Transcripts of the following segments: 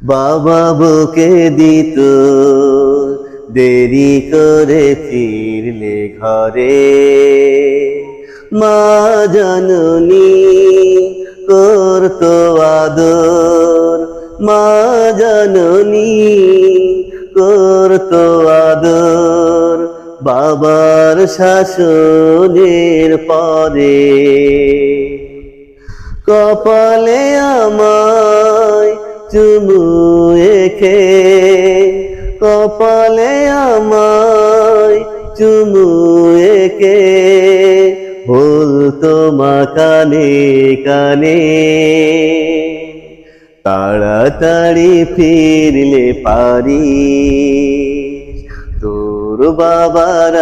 বাবা বুকে দিত দেরি করে ফিরলে ঘরে, মা জননী করতো আদর, মা জননী করতো আদর, বাবার শাসনের পরে। কপালে আমায় চুমু এঁকে, কপালে আমায় চুমু এঁকে বলতো মা কানে কানে, তাড়াতাড়ি ফিরলে পারিস, তোর বাবার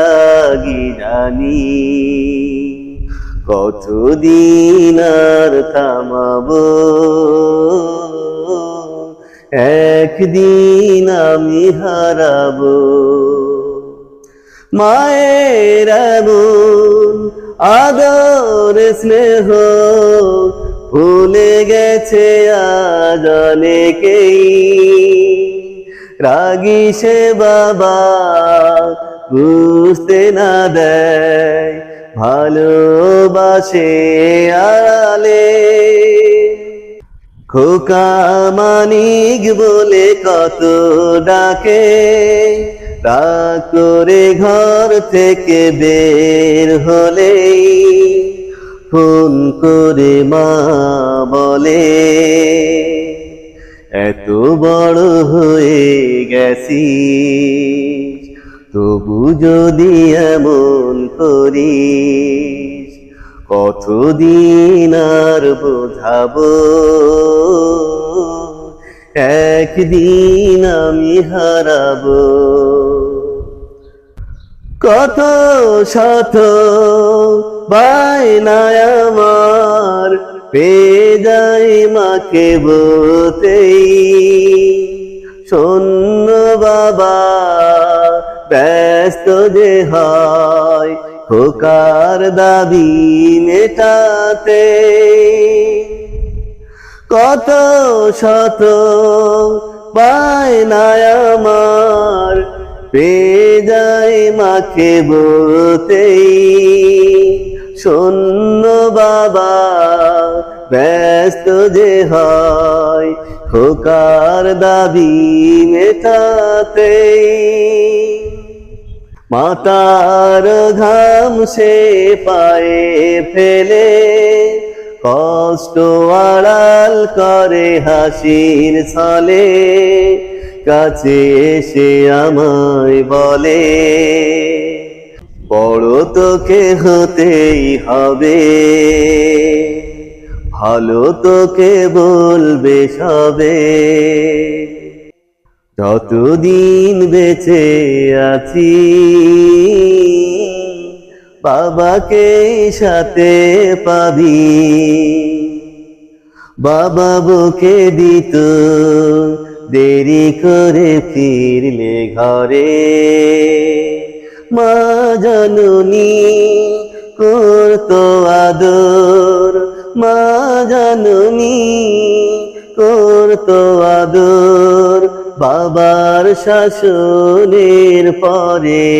আগি জানি কতদিন আর থামাবো, একদিন আমি হারাবো। মায়ের এমন আদর স্নেহ ভুলে গেছে আজ অনেকেই, রাগী সে বাবা বুঝতে না দেয় ভালোবাসে আড়ালে। খোকা মানিক বলে কত ডাকে, রাগ করে ঘর থেকে বের হলেই ফোন করে মা বলে, এত বড় হয়ে গেছিস তবু যদি এমন করিস, কতদিন আর বোঝাবো, একদিন আমি হারাবো। কত শত বায়নায় আমার পেয়ে যাই মাকে বলতেই, শোন বাবা ব্যস্ত যে হয় খোকার দাবি মেটাতে। কত শত বায়নায় আমার পেয়ে যাই মাকে বলতেই, শোন বাবা ব্যস্ত যে হয় খোকার দাবি মেটাতে। মাতার ঘাম সে পায়ে ফেলে কষ্ট আড়াল করে হাসির ছলে, কাছে এসে আমায় বলে, বড় তোকে হতেই হবে, ভালো তোকে বলবে সবে, যতদিন বেঁচে আছি বাবাকে সাথে পাবি। বাবা বুকে দিত দেরি করে ফিরলে ঘরে, মা জননী করতো আদর, মা জননী করতো আদর, বাবার শাসনের পরে।